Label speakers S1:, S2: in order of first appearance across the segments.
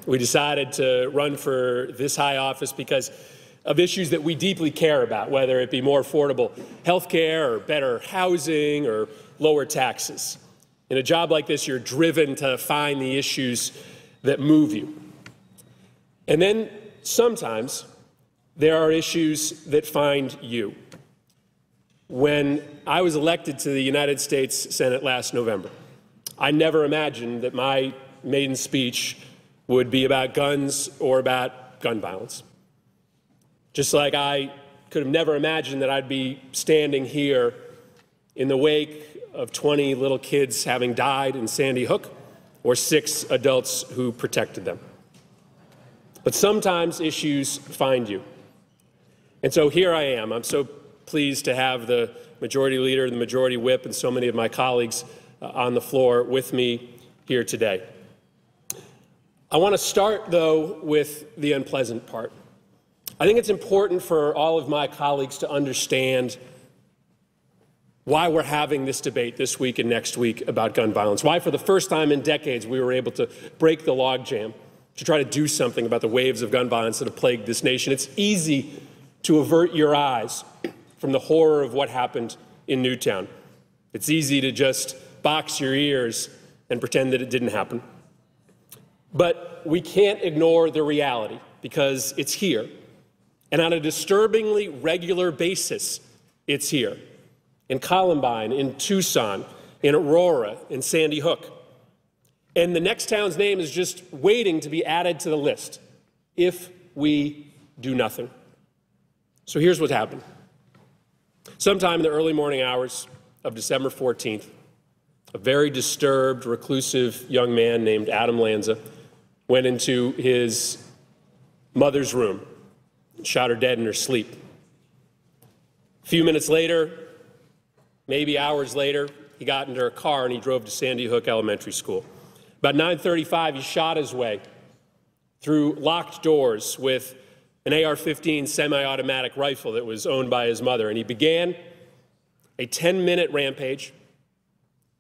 S1: We decided to run for this high office because of issues that we deeply care about, whether it be more affordable health care or better housing or lower taxes. In a job like this, you're driven to find the issues that move you. And then sometimes there are issues that find you. When I was elected to the United States Senate last November, I never imagined that my maiden speech would be about guns or about gun violence. Just like I could have never imagined that I'd be standing here in the wake of 20 little kids having died in Sandy Hook or 6 adults who protected them. But sometimes issues find you. And so here I am. I'm so pleased to have the Majority Leader, the Majority Whip, and so many of my colleagues on the floor with me here today. I want to start, though, with the unpleasant part. I think it's important for all of my colleagues to understand why we're having this debate this week and next week about gun violence, why for the first time in decades we were able to break the logjam to try to do something about the waves of gun violence that have plagued this nation. It's easy to avert your eyes from the horror of what happened in Newtown. It's easy to just box your ears and pretend that it didn't happen. But we can't ignore the reality because it's here. And on a disturbingly regular basis, it's here. In Columbine, in Tucson, in Aurora, in Sandy Hook. And the next town's name is just waiting to be added to the list if we do nothing. So here's what happened. Sometime in the early morning hours of December 14th, a very disturbed, reclusive young man named Adam Lanza went into his mother's room, shot her dead in her sleep. A few minutes later, maybe hours later, he got into a car and he drove to Sandy Hook Elementary School. About 9:35, he shot his way through locked doors with an AR-15 semi-automatic rifle that was owned by his mother, and he began a 10-minute rampage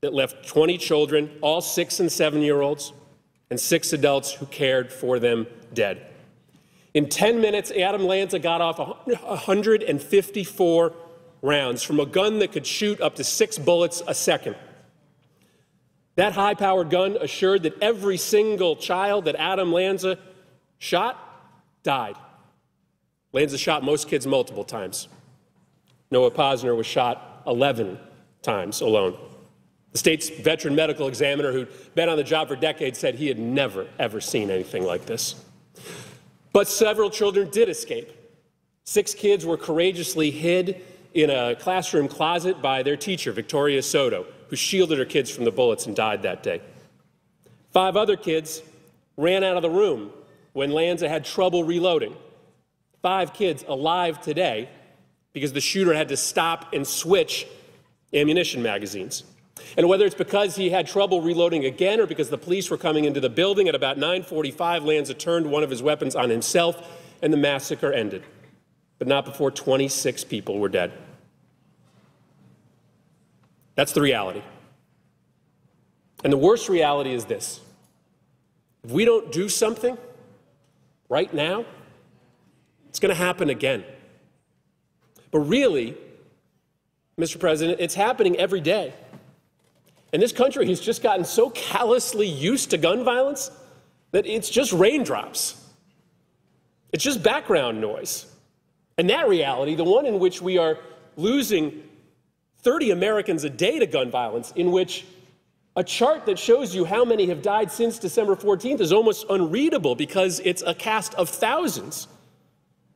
S1: that left 20 children, all 6- and 7-year-olds, and 6 adults who cared for them dead. In 10 minutes, Adam Lanza got off 154 rounds from a gun that could shoot up to 6 bullets a second. That high-powered gun assured that every single child that Adam Lanza shot died. Lanza shot most kids multiple times. Noah Posner was shot 11 times alone. The state's veteran medical examiner, who'd been on the job for decades, said he had never, ever seen anything like this. But several children did escape. 6 kids were courageously hid in a classroom closet by their teacher, Victoria Soto, who shielded her kids from the bullets and died that day. 5 other kids ran out of the room when Lanza had trouble reloading. 5 kids alive today because the shooter had to stop and switch ammunition magazines. And whether it's because he had trouble reloading again or because the police were coming into the building, at about 9:45, Lanza turned one of his weapons on himself and the massacre ended. But not before 26 people were dead. That's the reality. And the worst reality is this. If we don't do something right now, it's going to happen again. But really, Mr. President, it's happening every day. And this country has just gotten so callously used to gun violence that it's just raindrops. It's just background noise. And that reality, the one in which we are losing 30 Americans a day to gun violence, in which a chart that shows you how many have died since December 14th is almost unreadable because it's a cast of thousands.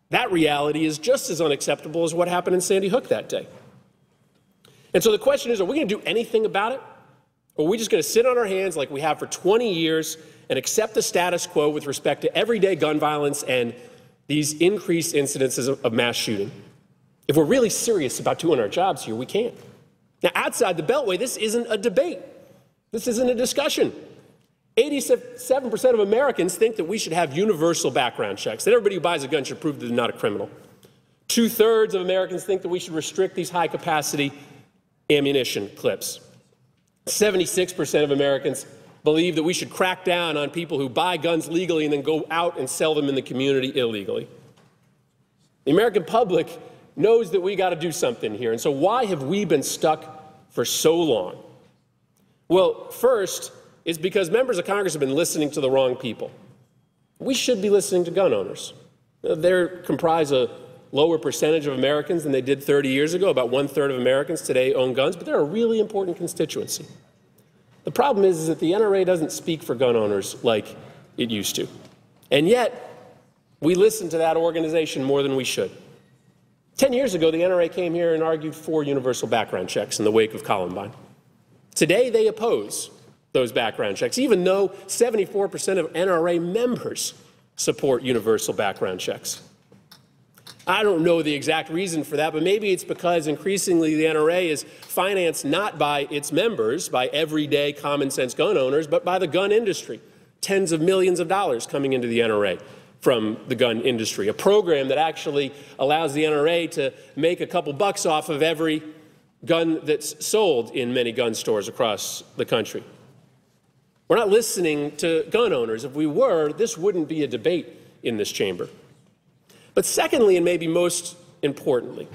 S1: That reality is just as unacceptable as what happened in Sandy Hook that day. And so the question is, are we going to do anything about it? Or are we just going to sit on our hands like we have for 20 years and accept the status quo with respect to everyday gun violence and these increased incidences of mass shooting? If we're really serious about doing our jobs here, we can't. Now, outside the Beltway, this isn't a debate. This isn't a discussion. 87% of Americans think that we should have universal background checks, that everybody who buys a gun should prove that they're not a criminal. 2/3 of Americans think that we should restrict these high-capacity ammunition clips. 76% of Americans believe that we should crack down on people who buy guns legally and then go out and sell them in the community illegally. The American public knows that we got to do something here. And so why have we been stuck for so long? Well, first, it's because members of Congress have been listening to the wrong people. We should be listening to gun owners. They comprise a lower percentage of Americans than they did 30 years ago. About 1/3 of Americans today own guns, but they're a really important constituency. The problem is that the NRA doesn't speak for gun owners like it used to. And yet, we listen to that organization more than we should. 10 years ago, the NRA came here and argued for universal background checks in the wake of Columbine. Today, they oppose those background checks, even though 74% of NRA members support universal background checks. I don't know the exact reason for that, but maybe it's because increasingly the NRA is financed not by its members, by everyday common sense gun owners, but by the gun industry. Tens of millions of dollars coming into the NRA from the gun industry, a program that actually allows the NRA to make a couple bucks off of every gun that's sold in many gun stores across the country. We're not listening to gun owners. If we were, this wouldn't be a debate in this chamber. But secondly, and maybe most importantly,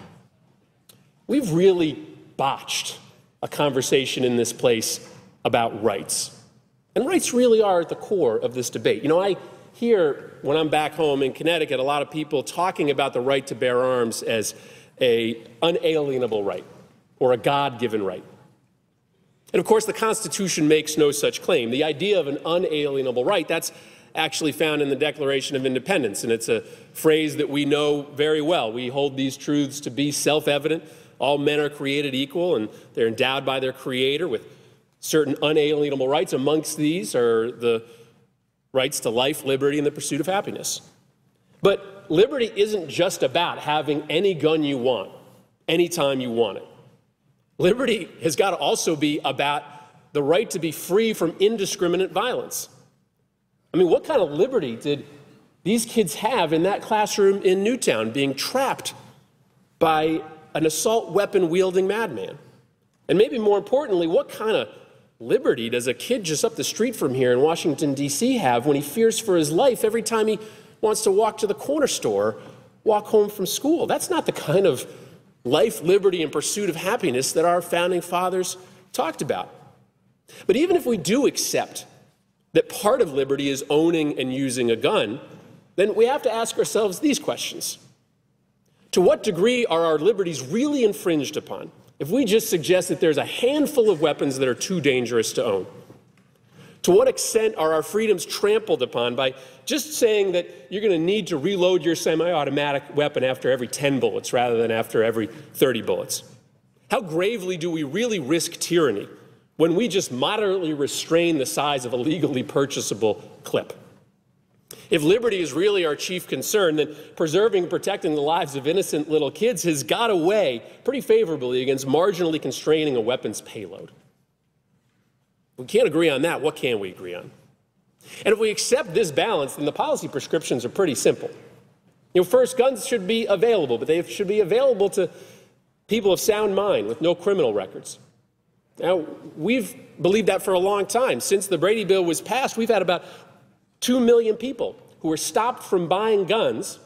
S1: we've really botched a conversation in this place about rights. And rights really are at the core of this debate. You know, I hear, when I'm back home in Connecticut, a lot of people talking about the right to bear arms as an unalienable right or a God-given right. And of course, the Constitution makes no such claim. The idea of an unalienable right, that's actually found in the Declaration of Independence, and it's a phrase that we know very well. We hold these truths to be self-evident. All men are created equal, and they're endowed by their Creator with certain unalienable rights. Amongst these are the rights to life, liberty, and the pursuit of happiness. But liberty isn't just about having any gun you want, anytime you want it. Liberty has got to also be about the right to be free from indiscriminate violence. I mean, what kind of liberty did these kids have in that classroom in Newtown, being trapped by an assault weapon-wielding madman? And maybe more importantly, what kind of liberty does a kid just up the street from here in Washington, D.C. have when he fears for his life every time he wants to walk to the corner store, walk home from school? That's not the kind of life, liberty, and pursuit of happiness that our founding fathers talked about. But even if we do accept that part of liberty is owning and using a gun, then we have to ask ourselves these questions. To what degree are our liberties really infringed upon if we just suggest that there's a handful of weapons that are too dangerous to own? To what extent are our freedoms trampled upon by just saying that you're going to need to reload your semi-automatic weapon after every 10 bullets rather than after every 30 bullets? How gravely do we really risk tyranny when we just moderately restrain the size of a legally purchasable clip? If liberty is really our chief concern, then preserving and protecting the lives of innocent little kids has got to weigh pretty favorably against marginally constraining a weapon's payload. If we can't agree on that, what can we agree on? And if we accept this balance, then the policy prescriptions are pretty simple. You know, first, guns should be available, but they should be available to people of sound mind with no criminal records. Now, we've believed that for a long time. Since the Brady Bill was passed, we've had about 2 million people who were stopped from buying guns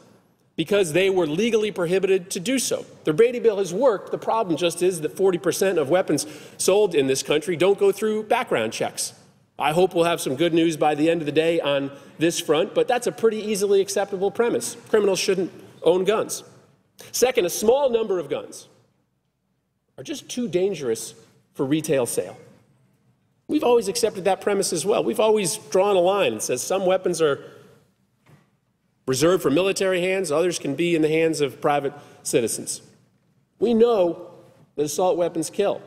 S1: because they were legally prohibited to do so. The Brady Bill has worked. The problem just is that 40% of weapons sold in this country don't go through background checks. I hope we'll have some good news by the end of the day on this front, but that's a pretty easily acceptable premise. Criminals shouldn't own guns. Second, a small number of guns are just too dangerous for retail sale. We've always accepted that premise as well. We've always drawn a line that says some weapons are reserved for military hands, others can be in the hands of private citizens. We know that assault weapons kill.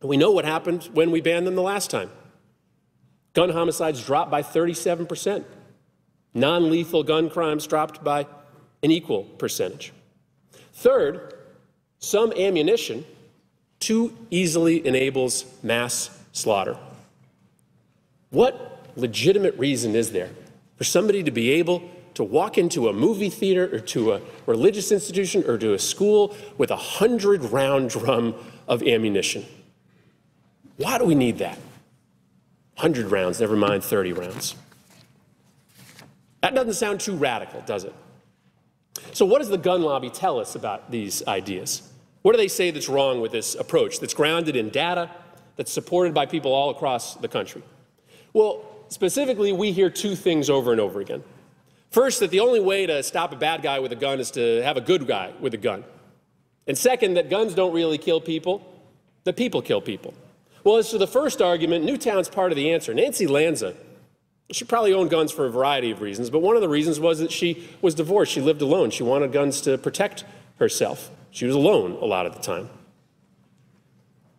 S1: And we know what happened when we banned them the last time. Gun homicides dropped by 37%. Non-lethal gun crimes dropped by an equal percentage. Third, some ammunition too easily enables mass slaughter. What legitimate reason is there for somebody to be able to walk into a movie theater or to a religious institution or to a school with a 100-round drum of ammunition? Why do we need that? 100 rounds, never mind 30 rounds. That doesn't sound too radical, does it? So what does the gun lobby tell us about these ideas? What do they say that's wrong with this approach that's grounded in data, that's supported by people all across the country? Well, specifically, we hear two things over and over again. First, that the only way to stop a bad guy with a gun is to have a good guy with a gun. And second, that guns don't really kill people, that people kill people. Well, as to the first argument, Newtown's part of the answer. Nancy Lanza, she probably owned guns for a variety of reasons, but one of the reasons was that she was divorced. She lived alone. She wanted guns to protect herself. She was alone a lot of the time.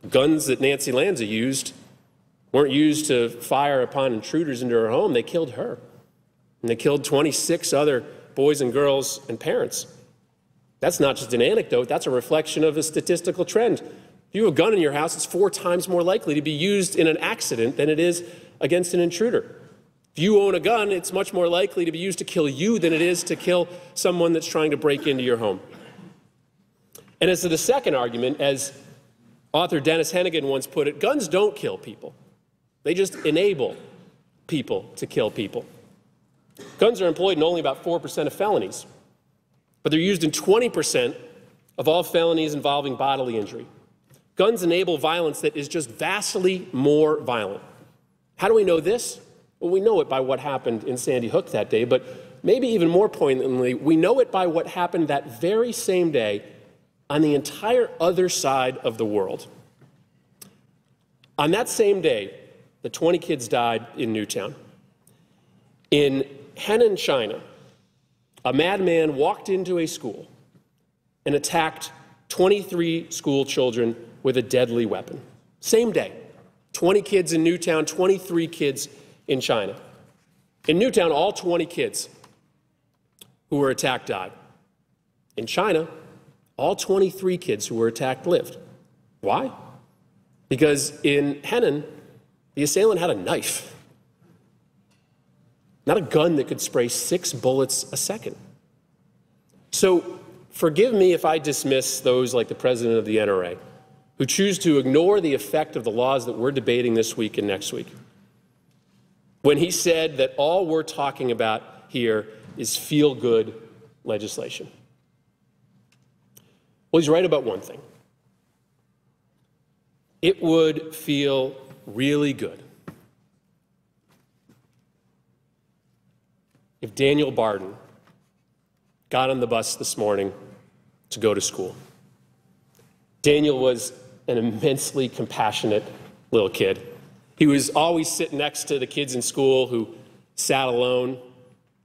S1: Guns that Nancy Lanza used weren't used to fire upon intruders into her home. They killed her. And they killed 26 other boys and girls and parents. That's not just an anecdote. That's a reflection of a statistical trend. If you have a gun in your house, it's 4 times more likely to be used in an accident than it is against an intruder. If you own a gun, it's much more likely to be used to kill you than it is to kill someone that's trying to break into your home. And as to the second argument, as author Dennis Hennigan once put it, guns don't kill people. They just enable people to kill people. Guns are employed in only about 4% of felonies, but they're used in 20% of all felonies involving bodily injury. Guns enable violence that is just vastly more violent. How do we know this? Well, we know it by what happened in Sandy Hook that day, but maybe even more poignantly, we know it by what happened that very same day on the entire other side of the world. On that same day, the 20 kids died in Newtown. In Henan, China, a madman walked into a school and attacked 23 school children with a deadly weapon. Same day, 20 kids in Newtown, 23 kids in China. In Newtown, all 20 kids who were attacked died. In China, all 23 kids who were attacked lived. Why? Because in Henan, the assailant had a knife, not a gun that could spray 6 bullets a second. So forgive me if I dismiss those like the president of the NRA who choose to ignore the effect of the laws that we're debating this week and next week, when he said that all we're talking about here is feel-good legislation. Well, he's right about one thing. It would feel really good if Daniel Barden got on the bus this morning to go to school. Daniel was an immensely compassionate little kid. He was always sitting next to the kids in school who sat alone.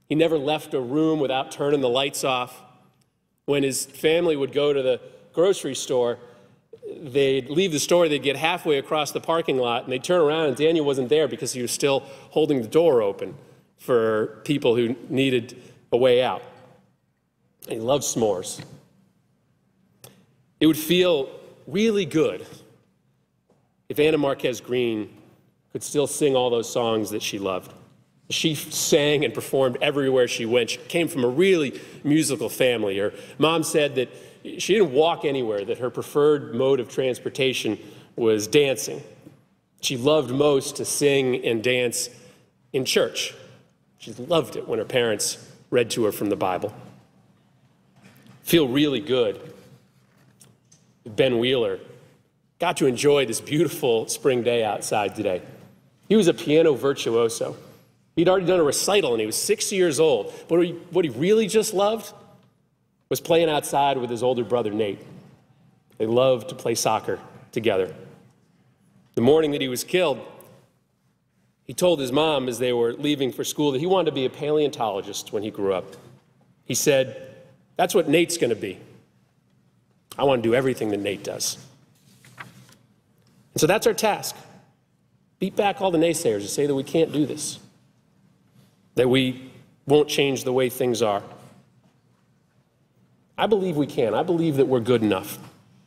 S1: He never left a room without turning the lights off. When his family would go to the grocery store, they'd leave the store, they'd get halfway across the parking lot, and they'd turn around, and Daniel wasn't there because he was still holding the door open for people who needed a way out. And he loved s'mores. It would feel really good if Anna Marquez Green could still sing all those songs that she loved. She sang and performed everywhere she went. She came from a really musical family. Her mom said that she didn't walk anywhere, that her preferred mode of transportation was dancing. She loved most to sing and dance in church. She loved it when her parents read to her from the Bible. Feel really good. Ben Wheeler got to enjoy this beautiful spring day outside today. He was a piano virtuoso. He'd already done a recital and he was 6 years old. But what he really just loved was playing outside with his older brother, Nate. They loved to play soccer together. The morning that he was killed, he told his mom as they were leaving for school that he wanted to be a paleontologist when he grew up. He said, "That's what Nate's going to be. I want to do everything that Nate does." And so that's our task. Beat back all the naysayers and say that we can't do this, that we won't change the way things are. I believe we can. I believe that we're good enough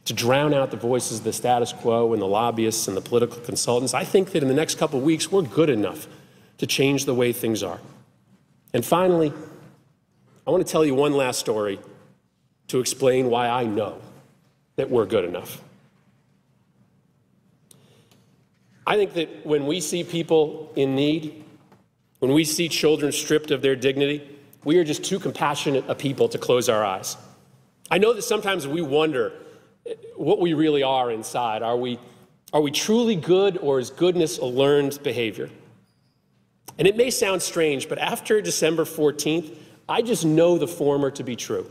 S1: to drown out the voices of the status quo and the lobbyists and the political consultants. I think that in the next couple of weeks, we're good enough to change the way things are. And finally, I want to tell you one last story to explain why I know that we're good enough. I think that when we see people in need, when we see children stripped of their dignity, we are just too compassionate a people to close our eyes. I know that sometimes we wonder what we really are inside. Are we truly good, or is goodness a learned behavior? And it may sound strange, but after December 14th, I just know the former to be true.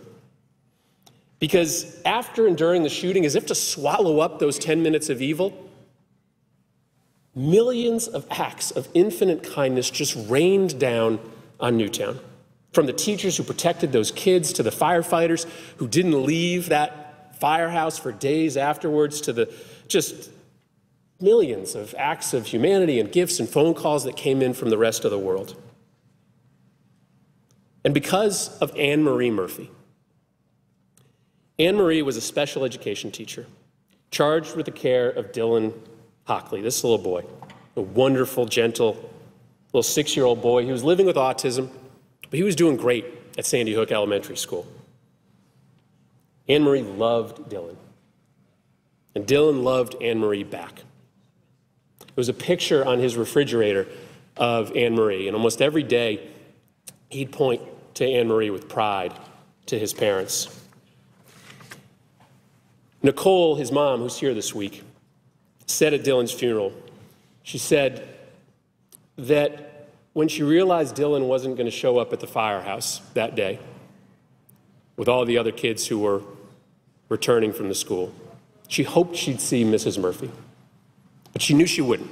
S1: Because after and during the shooting, as if to swallow up those 10 minutes of evil, millions of acts of infinite kindness just rained down on Newtown. From the teachers who protected those kids, to the firefighters who didn't leave that firehouse for days afterwards, to the just millions of acts of humanity and gifts and phone calls that came in from the rest of the world. And because of Anne Marie Murphy. Anne Marie was a special education teacher charged with the care of Dylan Hockley, this little boy, a wonderful, gentle, little 6-year-old boy. He was living with autism, but he was doing great at Sandy Hook Elementary School. Anne Marie loved Dylan, and Dylan loved Anne Marie back. There was a picture on his refrigerator of Anne Marie, and almost every day he'd point to Anne Marie with pride to his parents. Nicole, his mom, who's here this week, said at Dylan's funeral, she said that when she realized Dylan wasn't going to show up at the firehouse that day with all the other kids who were returning from the school, she hoped she'd see Mrs. Murphy, but she knew she wouldn't.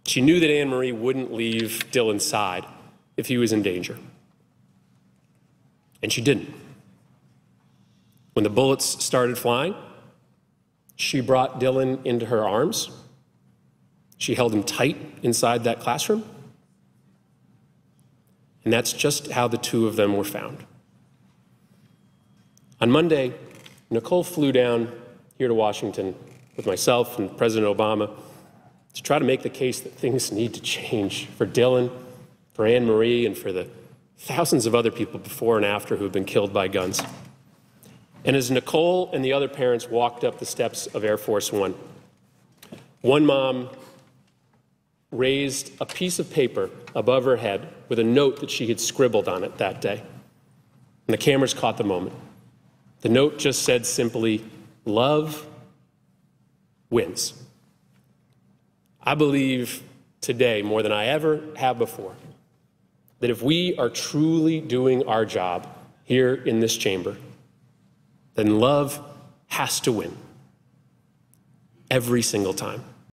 S1: She knew that Anne Marie wouldn't leave Dylan's side if he was in danger. And she didn't. When the bullets started flying, she brought Dylan into her arms. She held him tight inside that classroom. And that's just how the two of them were found. On Monday, Nicole flew down here to Washington with myself and President Obama to try to make the case that things need to change for Dylan, for Anne Marie, and for the thousands of other people before and after who have been killed by guns. And as Nicole and the other parents walked up the steps of Air Force One, one mom raised a piece of paper above her head with a note that she had scribbled on it that day. And the cameras caught the moment. The note just said simply, "Love wins." I believe today, more than I ever have before, that if we are truly doing our job here in this chamber, then love has to win every single time.